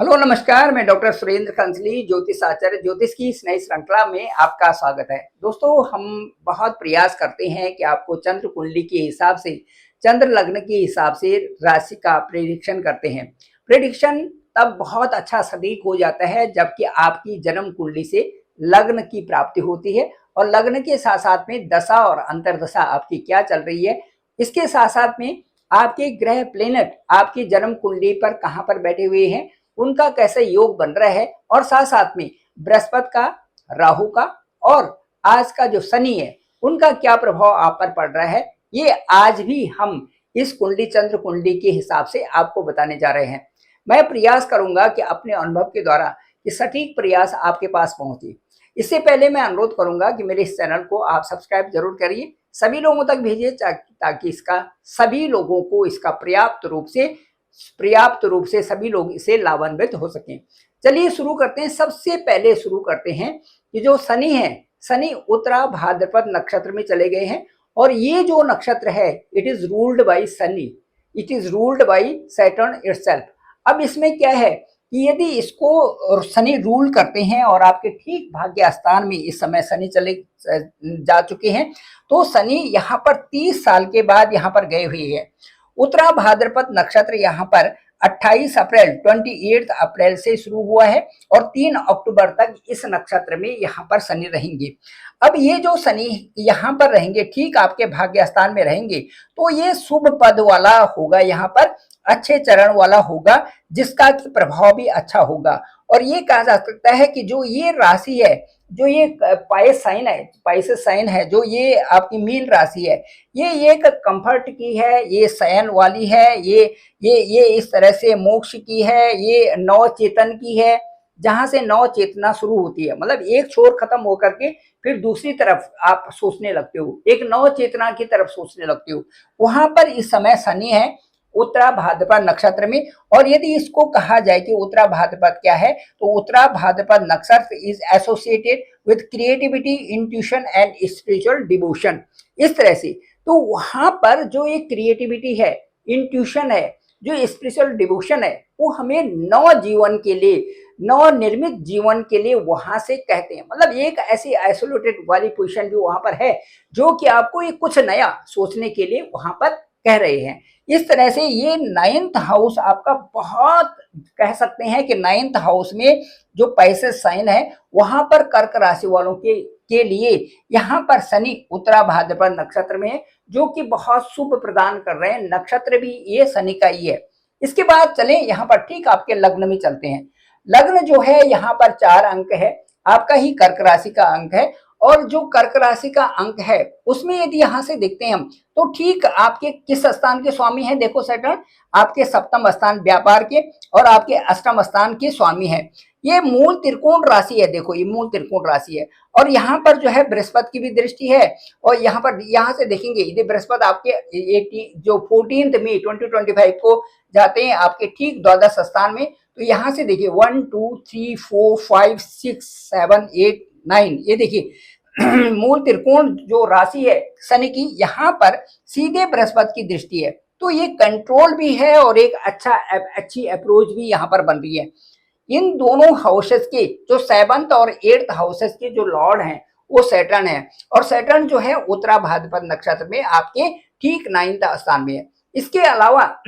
Hello नमस्कार, मैं doctor Surendra कंसली ज्योतिष आचार्य ज्योतिष की इस नई श्रृंखला में आपका स्वागत है। दोस्तों, हम बहुत प्रयास करते हैं कि आपको चंद्र कुंडली के हिसाब से, चंद्र लग्न के हिसाब से राशि का प्रेडिक्शन करते हैं। प्रेडिक्शन तब बहुत अच्छा सटीक हो जाता है जबकि आपकी जन्म कुंडली से लग्न की प्राप्ति होती है और लग्न के साथ साथ में दशा और अंतर्दशा आपकी क्या चल रही है, इसके साथ साथ में आपके ग्रह प्लेनेट आपकी जन्म कुंडली पर कहाँ पर बैठे हुए हैं, उनका कैसे योग बन रहा है और साथ साथ में बृहस्पति का, राहु का और आज का जो शनि है उनका क्या प्रभाव आप पर पड़ रहा है, ये आज भी हम इस कुंडली चंद्र कुंडली के हिसाब से आपको बताने जा रहे हैं। मैं प्रयास करूंगा कि अपने अनुभव के द्वारा ये सटीक प्रयास आपके पास पहुंचे। इससे पहले मैं अनुरोध करूंगा कि मेरे इस चैनल को आप सब्सक्राइब जरूर करिए, सभी लोगों तक भेजिए ताकि इसका सभी लोगों को इसका पर्याप्त रूप से सभी लोग इसे लाभान्वित हो सकें। चलिए शुरू करते हैं। सबसे पहले शुरू करते हैं कि जो शनि है, शनि उत्तरा भाद्रपद नक्षत्र में चले गए हैं और ये जो नक्षत्र है it is ruled by Shani, it is ruled by Saturn itself. अब इसमें क्या है कि यदि इसको शनि रूल करते हैं और आपके ठीक भाग्य स्थान में इस समय शनि चले जा चुके हैं, तो शनि यहाँ पर 30 साल के बाद यहाँ पर गए हुए हैं। उत्तरा भाद्रपद नक्षत्र यहाँ पर 28 अप्रैल 28 अप्रैल से शुरू हुआ है और 3 अक्टूबर तक इस नक्षत्र में यहाँ पर शनि रहेंगे। अब ये जो शनि यहाँ पर रहेंगे, ठीक आपके भाग्य स्थान में रहेंगे, तो ये शुभ पद वाला होगा, यहाँ पर अच्छे चरण वाला होगा जिसका प्रभाव भी अच्छा होगा। और ये कहा जा सकता है कि जो ये राशि है, जो ये पाइसेस साइन है, जो ये आपकी मीन राशि है, ये एक कंफर्ट की है, ये शयन वाली है, ये इस तरह से मोक्ष की है, ये नव चेतन की है, जहां से नव चेतना शुरू होती है। मतलब एक छोर खत्म होकर के फिर दूसरी तरफ आप सोचने लगते हो, एक नव चेतना की तरफ सोचने लगते हो। वहां पर इस समय शनि है उत्तरा भाद्रपद नक्षत्र में। और यदि इसको कहा जाए कि उत्तरा भाद्रपद क्या है, तो उत्तरा भाद्रपद नक्षत्र is associated with creativity, intuition and spiritual devotion. इस तरह से तो वहां पर जो ये क्रिएटिविटी है, इंट्यूशन है, जो स्पिरिचुअल डिवोशन है, वो हमें नव जीवन के लिए, नव निर्मित जीवन के लिए वहां से कहते हैं। मतलब एक ऐसी आइसोलेटेड वाली पोजीशन जो वहां पर है, जो कि आपको एक कुछ नया सोचने के लिए वहां पर कह रहे हैं। इस तरह से ये 9th हाउस आपका बहुत, कह सकते हैं कि 9th हाउस में जो पैसे साइन है वहां पर कर्क राशि वालों के लिए यहाँ पर शनि उत्तरा भाद्रपद नक्षत्र में है, जो कि बहुत शुभ प्रदान कर रहे हैं। नक्षत्र भी ये शनि का ही है। इसके बाद चले यहाँ पर ठीक आपके लग्न में चलते हैं। लग्न जो है यहाँ पर 4 अंक है, आपका ही कर्क राशि का अंक है। और जो कर्क राशि का अंक है उसमें यदि यहां से देखते हैं हम, तो ठीक आपके किस स्थान के स्वामी है, देखो सैटर्न आपके सप्तम स्थान व्यापार के और आपके अष्टम स्थान के स्वामी है। ये मूल त्रिकोण राशि है, देखो ये मूल त्रिकोण राशि है। और यहाँ पर जो है बृहस्पति की भी दृष्टि है। और यहाँ पर यहाँ से देखेंगे यदि बृहस्पति आपके जो 14 मई 2025 को जाते हैं आपके ठीक द्वादश स्थान में, तो यहाँ से देखिए 1 2 3 4 5 6 7 8 9, ये देखिए मूल त्रिकोण जो राशि है शनि की, यहाँ पर सीधे बृहस्पति की दृष्टि है। तो ये कंट्रोल भी है और एक अच्छी अप्रोच भी यहाँ पर बन रही है। इन दोनों हाउसेस के जो 7th और 8th हाउसेस के जो लॉर्ड हैं वो सैटर्न है। और सैटर्न जो है उत्तरा भाद्रपद नक्षत्र में आपके ठीक 9th स्थान में है। इसके अलावा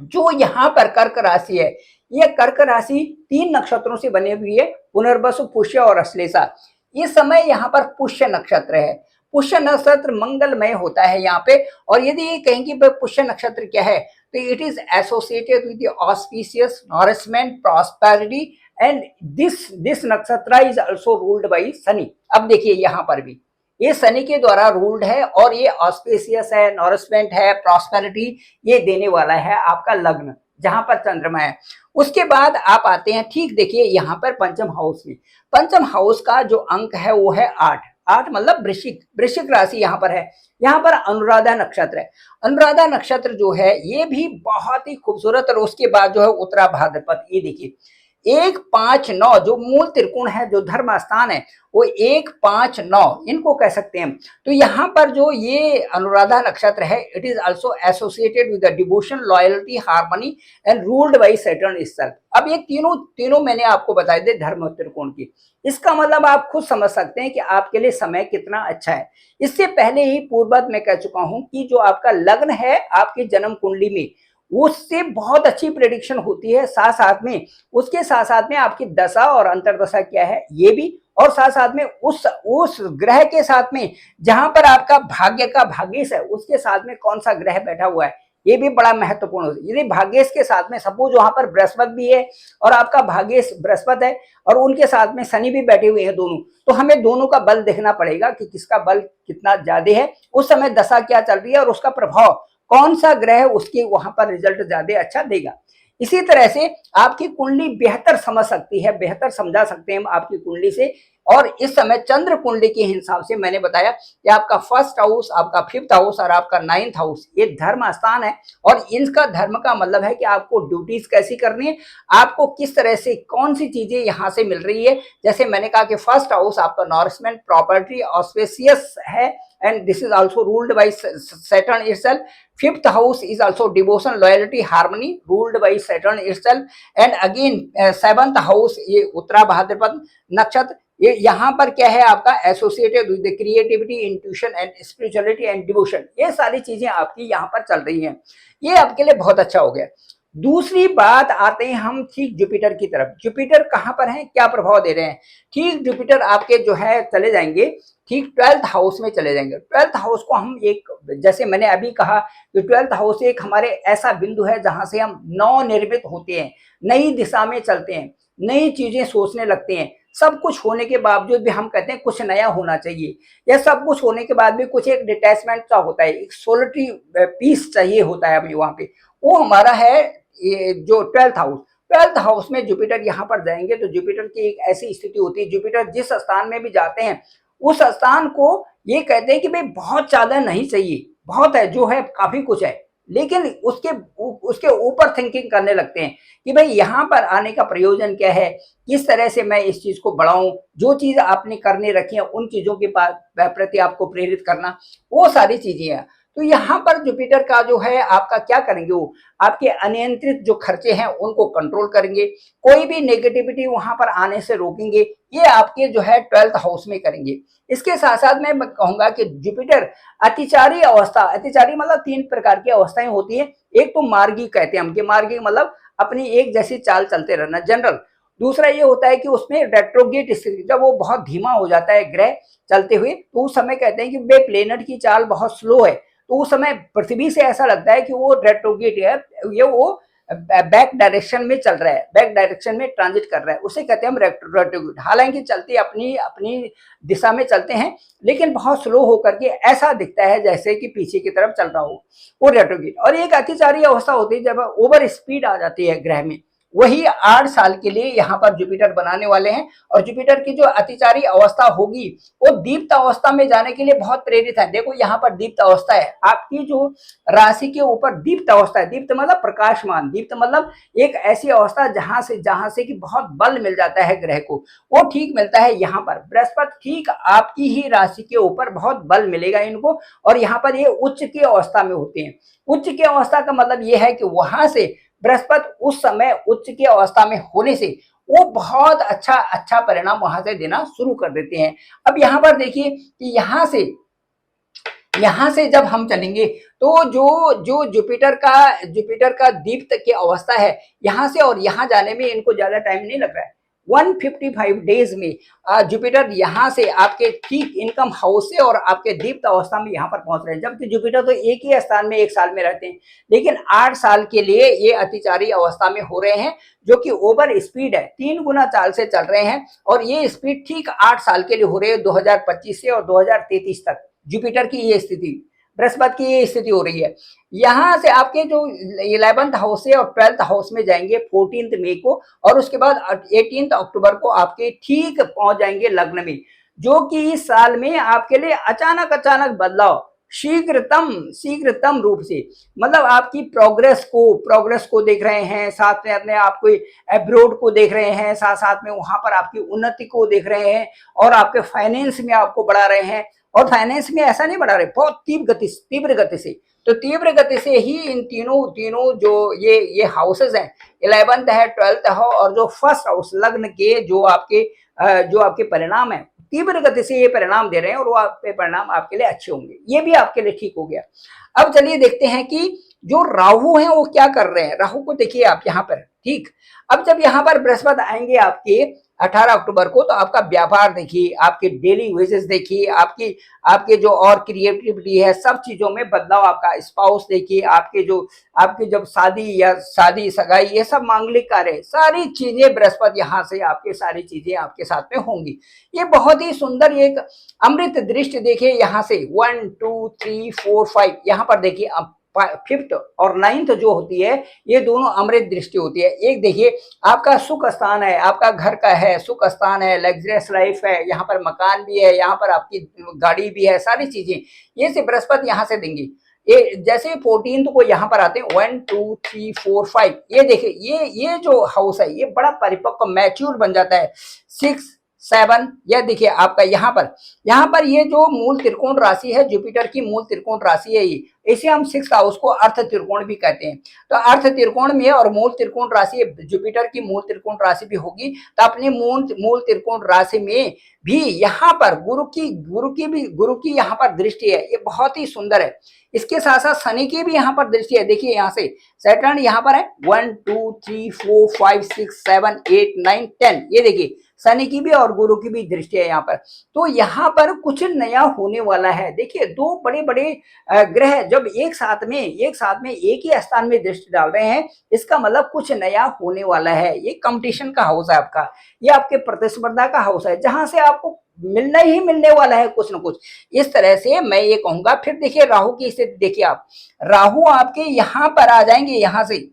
जो यहाँ पर कर्क राशि है, यह कर्क राशि 3 नक्षत्रों से बनी हुई है, पुनर्वसु, पुष्य और अश्लेषा। इस समय यहाँ पर पुष्य नक्षत्र है। पुष्य नक्षत्र मंगलमय होता है यहाँ पे। और यदि कहें कि पुष्य नक्षत्र क्या है, तो it is associated with auspicious nourishment, prosperity and this नक्षत्र is also ruled by Shani. अब देखिए यहाँ पर भी ये शनि के द्वारा रूल्ड है और ये ऑस्पिशियस है, नॉरिशमेंट है, प्रॉस्पेरिटी ये देने वाला है आपका लग्न, जहां पर चंद्रमा है। उसके बाद आप आते हैं ठीक देखिए यहाँ पर पंचम हाउस में। पंचम हाउस का जो अंक है वो है 8। 8 मतलब वृश्चिक राशि यहाँ पर है। यहाँ पर अनुराधा नक्षत्र है। अनुराधा नक्षत्र जो है ये भी बहुत ही खूबसूरत। और उसके बाद जो है उत्तरा भाद्रपद, ये देखिए 1 5 9 जो मूल त्रिकोण है, जो धर्म स्थान है, वो 1 5 9 इनको कह सकते हैं। तो यहाँ पर जो ये अनुराधा नक्षत्र है, it is also associated with the devotion, loyalty, harmony and ruled by Saturn itself। अब ये तीनों मैंने आपको बताए थे धर्म त्रिकोण की। इसका मतलब आप खुद समझ सकते हैं कि आपके लिए समय कितना अच्छा है। इससे पहले ही पूर्ववत मैं कह चुका हूं कि जो आपका लग्न है आपकी जन्म कुंडली में, उससे बहुत अच्छी प्रेडिक्शन होती है। साथ साथ में उसके साथ साथ में आपकी दशा और अंतर्दशा क्या है ये भी, और साथ साथ में उस ग्रह के साथ में जहां पर आपका भाग्य का भाग्येश है, उसके साथ में कौन सा ग्रह बैठा हुआ है, ये भी बड़ा महत्वपूर्ण होता है। यदि भाग्येश के साथ में सपोज वहां पर बृहस्पति भी है और आपका भाग्येश बृहस्पति है और उनके साथ में शनि भी बैठे हुए हैं दोनों, तो हमें दोनों का बल देखना पड़ेगा कि किसका बल कितना ज्यादा है, उस समय दशा क्या चल रही है और उसका प्रभाव कौन सा ग्रह उसके वहां पर रिजल्ट ज्यादा अच्छा देगा। इसी तरह से आपकी कुंडली बेहतर समझ सकती है, बेहतर समझा सकते हैं हम आपकी कुंडली से। और इस समय चंद्र कुंडली के हिसाब से मैंने बताया कि आपका फर्स्ट हाउस, आपका फिफ्थ हाउस और आपका 9th हाउस ये धर्म स्थान है। और इनका धर्म का मतलब है कि आपको ड्यूटीज कैसी करनी है, आपको किस तरह से कौन सी चीजें यहाँ से मिल रही है। जैसे मैंने कहा कि फर्स्ट हाउस आपका नॉरिशमेंट, प्रॉपर्टी, ऑस्पेशियस है, and this is also ruled by Saturn itself. Fifth house is also devotion, loyalty, harmony, ruled by Saturn itself. And again seventh house ये उत्तरा भाद्रपद नक्षत्र, ये यहाँ पर क्या है आपका associated with creativity, intuition and spirituality and devotion. ये सारी चीजें आपकी यहाँ पर चल रही हैं, ये आपके लिए बहुत अच्छा हो गया। दूसरी बात आते हैं हम ठीक जुपिटर की तरफ। जुपिटर कहाँ पर है, क्या प्रभाव दे रहे हैं। ठीक जुपिटर आपके जो है चले जाएंगे ठीक 12th हाउस में चले जाएंगे। 12th हाउस को हम एक, जैसे मैंने अभी कहा कि 12th हाउस एक हमारे ऐसा बिंदु है जहां से हम नवनिर्मित होते हैं, नई दिशा में चलते हैं, नई चीजें सोचने लगते हैं। सब कुछ होने के बावजूद भी हम कहते हैं कुछ नया होना चाहिए, या सब कुछ होने के बाद भी कुछ एक डिटैचमेंट सा होता है, एक सोलिटरी पीस चाहिए होता है हमें वहां पे। वो हमारा है ये जो 12th हाउस। 12th हाउस में जुपिटर यहाँ पर जाएंगे तो जुपिटर की एक ऐसी स्थिति होती है, जुपिटर जिस स्थान में भी जाते हैं उस स्थान को ये कहते हैं कि भाई बहुत ज्यादा नहीं चाहिए, बहुत है जो है काफी कुछ है, लेकिन उसके ऊपर थिंकिंग करने लगते हैं कि भाई यहाँ पर आने का प्रयोजन क्या है, किस तरह से मैं इस चीज को बढ़ाऊं, जो चीज आपने करने रखी है उन चीजों के प्रति आपको प्रेरित करना, वो सारी चीजें हैं। तो यहाँ पर जुपिटर का जो है आपका क्या करेंगे, वो आपके अनियंत्रित जो खर्चे हैं उनको कंट्रोल करेंगे, कोई भी नेगेटिविटी वहां पर आने से रोकेंगे, ये आपके जो है 12th हाउस में करेंगे। इसके साथ साथ मैं कहूंगा कि जुपिटर अतिचारी अवस्था, अतिचारी मतलब 3 प्रकार की अवस्थाएं होती है। एक तो मार्गी कहते हैं हम, कि मार्गी मतलब अपनी एक जैसी चाल चलते रहना, जनरल। दूसरा ये होता है कि उसमें रेट्रोगेट स्थिति, जब वो बहुत धीमा हो जाता है ग्रह चलते हुए, तो उस समय कहते हैं कि वे प्लेनेट की चाल बहुत स्लो है, तो उस समय पृथ्वी से ऐसा लगता है कि वो रेट्रोगेट है, ये वो बैक डायरेक्शन में चल रहा है, बैक डायरेक्शन में ट्रांजिट कर रहा है, उसे कहते हैं हम रेट्रोगेट। हालांकि चलते अपनी अपनी दिशा में चलते हैं, लेकिन बहुत स्लो होकर के ऐसा दिखता है जैसे कि पीछे की तरफ चल रहा हो, वो रेट्रोगेट। और एक अतिचारी अवस्था होती है जब ओवर स्पीड आ जाती है ग्रह में, वही 8 साल के लिए यहाँ पर जुपिटर बनाने वाले हैं। और जुपिटर की जो अतिचारी अवस्था होगी वो दीप्त अवस्था में जाने के लिए बहुत प्रेरित है। देखो यहाँ पर दीप्त अवस्था है, आपकी जो राशि के ऊपर दीप्त अवस्था है, दीप्त मतलब प्रकाशमान, दीप्त मतलब एक ऐसी अवस्था जहां से कि बहुत बल मिल जाता है ग्रह को, वो ठीक मिलता है यहाँ पर। बृहस्पति ठीक आपकी ही राशि के ऊपर बहुत बल मिलेगा इनको, और यहाँ पर ये उच्च की अवस्था में होते हैं। उच्च की अवस्था का मतलब ये है कि वहां से बृहस्पति उस समय उच्च की अवस्था में होने से वो बहुत अच्छा परिणाम वहां से देना शुरू कर देते हैं। अब यहाँ पर देखिए कि यहाँ से जब हम चलेंगे तो जो जुपिटर का दीप्त की अवस्था है, यहाँ से और यहाँ जाने में इनको ज्यादा टाइम नहीं लग रहा है। 155 डेज में जुपिटर यहाँ से आपके ठीक इनकम हाउस से और आपके दीप्त अवस्था में यहाँ पर पहुंच रहे हैं। जबकि जुपिटर तो एक ही स्थान में 1 साल में रहते हैं, लेकिन 8 साल के लिए ये अतिचारी अवस्था में हो रहे हैं, जो कि ओवर स्पीड है, 3 गुना चाल से चल रहे हैं। और ये स्पीड ठीक 8 साल के लिए हो रही है, 2025 से और 2033 तक जुपिटर की ये स्थिति, बृहस्पति की ये स्थिति हो रही है। यहां से आपके जो 11th हाउस है और 12th हाउस में जाएंगे 14 मई को, और उसके बाद 18 अक्टूबर को आपके ठीक पहुंच जाएंगे लग्न में, जो कि इस साल में आपके लिए अचानक बदलाव, शीघ्रतम रूप से, मतलब आपकी प्रोग्रेस को देख रहे हैं, साथ में अपने आप को एब्रोड को देख रहे हैं, साथ साथ में वहां पर आपकी उन्नति को देख रहे हैं, और आपके फाइनेंस में आपको बढ़ा रहे हैं। और फाइनेंस में ऐसा नहीं बढ़ा रहे, बहुत तीव्र गति से। तो तीव्र गति से ही इन तीनों तीनों जो ये हाउसेस हैं, 11th है, 12th है, और जो फर्स्ट हाउस लग्न के जो आपके परिणाम है, तीव्र गति से ये परिणाम दे रहे हैं, और वो आपके परिणाम आपके लिए अच्छे होंगे। ये भी आपके लिए ठीक हो गया। अब चलिए देखते हैं कि जो राहु है वो क्या कर रहे हैं। राहु को देखिए आप यहाँ पर, ठीक। अब जब यहाँ पर बृहस्पति आएंगे आपके 18 अक्टूबर को, तो आपका व्यापार देखिए, आपके डेली वेजेस देखिए, आपके जो और क्रिएटिविटी है, सब चीजों में बदलाव, आपका स्पाउस देखिए, आपके जब शादी सगाई, ये सब मांगलिक कार्य, सारी चीजें बृहस्पति यहाँ से आपके सारी चीजें आपके साथ में होंगी। ये बहुत ही सुंदर एक अमृत दृष्टि देखिए, यहाँ से 1 2 3 4 5, यहाँ पर देखिए अब 5th और 9th जो होती है, ये दोनों अमृत दृष्टि होती है। एक देखिए आपका सुख स्थान है, आपका घर का है, सुख स्थान है, लग्जरियस लाइफ है, यहाँ पर मकान भी है, यहाँ पर आपकी गाड़ी भी है, सारी चीजें ये से बृहस्पति यहाँ से देंगी। ये जैसे 14th को यहाँ पर आते हैं, 1 2 3 4 5, ये देखिए ये जो हाउस है, ये बड़ा परिपक्व मैच्योर बन जाता है। 6 7, यह देखिए आपका यहाँ पर ये जो मूल त्रिकोण राशि है, जुपिटर की मूल त्रिकोण राशि है ये, इसे हम 6th हाउस को अर्थ त्रिकोण भी कहते हैं। तो अर्थ त्रिकोण में और मूल त्रिकोण राशि, जुपिटर की मूल त्रिकोण राशि भी होगी, तो अपने मूल त्रिकोण राशि में भी यहाँ पर गुरु की यहाँ पर दृष्टि है, ये बहुत ही सुंदर है। इसके साथ साथ शनि की भी यहाँ पर दृष्टि है, देखिए यहाँ से सैटर्न यहाँ पर है, 1 2 3 4 5 6 7 8 9 10, ये देखिए शनि की भी और गुरु की भी दृष्टि है यहाँ पर। तो यहाँ पर कुछ नया होने वाला है। देखिए दो बड़े बड़े ग्रह जब एक साथ में एक ही स्थान में दृष्टि डाल रहे हैं, इसका मतलब कुछ नया होने वाला है। ये कंपटीशन का हाउस है आपका, ये आपके प्रतिस्पर्धा का हाउस है, जहां से आपको मिलना ही मिलने वाला है कुछ ना कुछ। इस तरह से मैं ये कहूंगा। फिर देखिए राहु की स्थिति देखिए आप, राहु आपके यहाँ पर आ जाएंगे, यहाँ से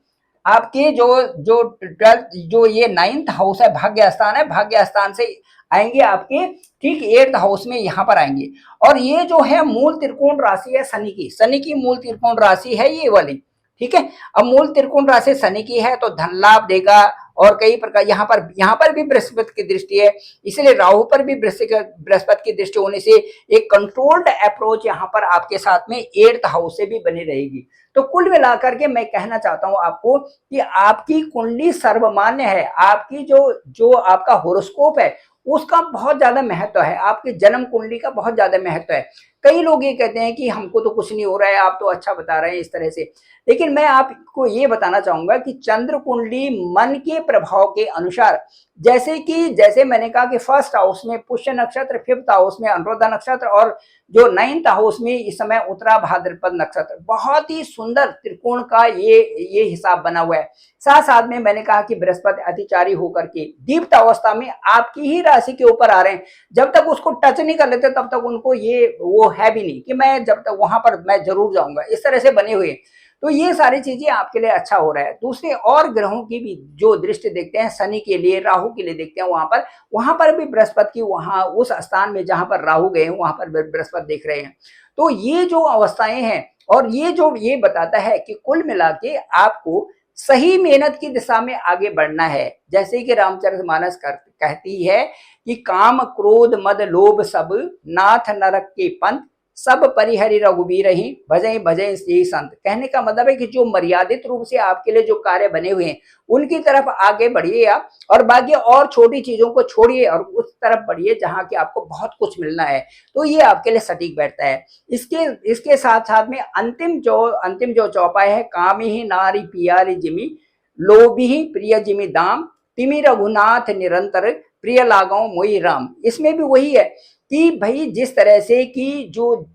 आपके जो ये 9th हाउस है, भाग्य स्थान है, भाग्य स्थान से आएंगे आपके ठीक 8th हाउस में यहाँ पर आएंगे। और ये जो है मूल त्रिकोण राशि है शनि की मूल त्रिकोण राशि है ये वाली, ठीक है। अब मूल त्रिकोण राशि शनि की है तो धन लाभ देगा, और कई प्रकार यहाँ पर भी बृहस्पति की दृष्टि है, इसलिए राहु पर भी बृहस्पति की दृष्टि होने से एक कंट्रोल्ड अप्रोच यहाँ पर आपके साथ में 8th हाउस से भी बनी रहेगी। तो कुल मिलाकर के मैं कहना चाहता हूं आपको कि आपकी कुंडली सर्वमान्य है, आपकी जो आपका होरोस्कोप है उसका बहुत ज्यादा महत्व है, आपकी जन्म कुंडली का बहुत ज्यादा महत्व है। कई लोग ये कहते हैं कि हमको तो कुछ नहीं हो रहा है, आप तो अच्छा बता रहे हैं इस तरह से, लेकिन मैं आपको ये बताना चाहूंगा कि चंद्र कुंडली मन के प्रभाव के अनुसार, जैसे मैंने कहा कि फर्स्ट हाउस में पुष्य नक्षत्र, 5th हाउस में अनुराधा नक्षत्र, और जो 9th हाउस में इस समय उत्तरा भाद्रपद नक्षत्र, बहुत ही सुंदर त्रिकोण का ये हिसाब बना हुआ है। साथ साथ में मैंने कहा कि बृहस्पति अतिचारी होकर के दीप्त अवस्था में आपकी ही राशि के ऊपर आ रहे हैं। जब तक उसको टच नहीं कर लेते तब तक उनको वो है भी नहीं कि मैं जब तक वहां पर मैं जरूर जाऊंगा, इस तरह से बने हुए। तो ये सारी चीजें आपके लिए अच्छा हो रहा है। दूसरे और ग्रहों की भी जो दृष्टि देखते हैं, शनि के लिए, राहु के लिए देखते हैं, वहां पर भी बृहस्पति की, वहां उस स्थान में जहां पर राहु गए हैं वहां पर बृहस्पति देख रहे हैं। तो ये जो अवस्थाएं हैं, और ये बताता है कि कुल मिला के आपको सही मेहनत की दिशा में आगे बढ़ना है। जैसे कि रामचरितमानस कहती है कि काम क्रोध मद लोभ सब नाथ नरक के पंथ, सब परिहरि रघुबीर ही भजई भजई यही संत। कहने का मतलब है कि जो मर्यादित रूप से आपके लिए जो कार्य बने हुए हैं उनकी तरफ आगे बढ़िए आप, और बाकी और छोटी चीजों को छोड़िए और उस तरफ बढ़िए जहां कि आपको बहुत कुछ मिलना है। तो ये आपके लिए सटीक बैठता है। इसके साथ साथ में अंतिम जो चौपाई है, कामी ही नारी पियारी जिमी, लोभी ही प्रिय जिमी दाम, तिमी रघुनाथ निरंतर प्रिय लागो मोई राम। इसमें भी वही है कि भाई जिस तरह से कि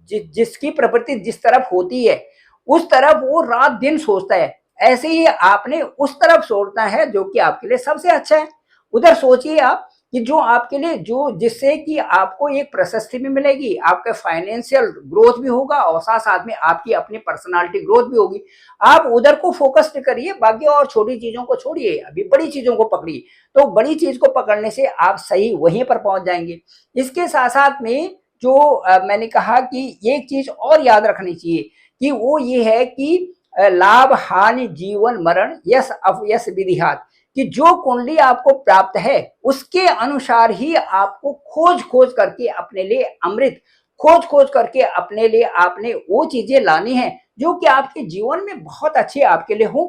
जिसकी प्रवृत्ति जिस तरफ होती है उस तरफ वो रात दिन सोचता है, ऐसे ही आपने उस तरफ सोचना है जो कि आपके लिए सबसे अच्छा है। उधर सोचिए आप कि जो आपके लिए जिससे कि आपको एक प्रशस्ति भी मिलेगी, आपका फाइनेंशियल ग्रोथ भी होगा, और साथ साथ में आपकी अपनी पर्सनालिटी ग्रोथ भी होगी। आप उधर को फोकस करिए, बाकी और छोटी चीजों को छोड़िए, अभी बड़ी चीजों को पकड़िए। तो बड़ी चीज को पकड़ने से आप सही वहीं पर पहुंच जाएंगे। इसके साथ साथ में जो मैंने कहा कि एक चीज और याद रखनी चाहिए कि वो ये है कि लाभ हानि जीवन मरण यस अपयस विधिहात, कि जो कुंडली आपको प्राप्त है उसके अनुसार ही आपको खोज खोज करके अपने लिए अमृत, खोज खोज करके अपने लिए आपने वो चीजें लानी है जो कि आपके जीवन में बहुत अच्छी आपके लिए हो।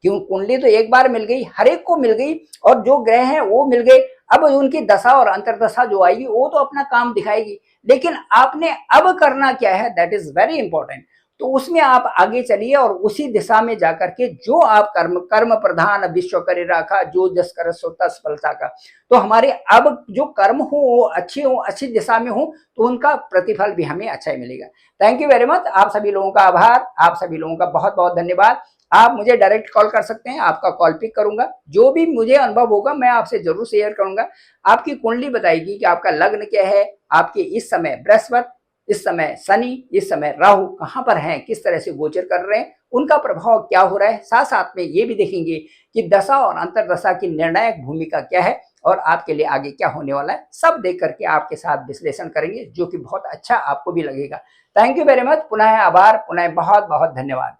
क्यों, कुंडली तो एक बार मिल गई, हर एक को मिल गई, और जो ग्रह हैं वो मिल गए, अब उनकी दशा और अंतरदशा जो आएगी वो तो अपना काम दिखाएगी, लेकिन आपने अब करना क्या है, दैट इज वेरी इंपॉर्टेंट। तो उसमें आप आगे चलिए और उसी दिशा में जाकर के जो आप कर्म, कर्म प्रधान विश्व करे राखा, जो जस कर सो तस फल साका, तो हमारे अब जो कर्म हो वो अच्छे हो, अच्छी दिशा में हो, तो उनका प्रतिफल भी हमें अच्छा ही मिलेगा। थैंक यू वेरी मच, आप सभी लोगों का आभार, आप सभी लोगों का बहुत बहुत धन्यवाद। आप मुझे डायरेक्ट कॉल कर सकते हैं, आपका कॉल पिक करूंगा, जो भी मुझे अनुभव होगा मैं आपसे जरूर शेयर करूंगा। आपकी कुंडली बताएगी कि आपका लग्न क्या है, आपके इस समय बृहस्पति, इस समय शनि, इस समय राहु कहां पर हैं, किस तरह से गोचर कर रहे हैं, उनका प्रभाव क्या हो रहा है, साथ साथ में ये भी देखेंगे कि दशा और अंतरदशा की निर्णायक भूमिका क्या है और आपके लिए आगे क्या होने वाला है, सब देख करके आपके साथ विश्लेषण करेंगे, जो कि बहुत अच्छा आपको भी लगेगा। थैंक यू वेरी मच, पुनः आभार, पुनः बहुत बहुत धन्यवाद।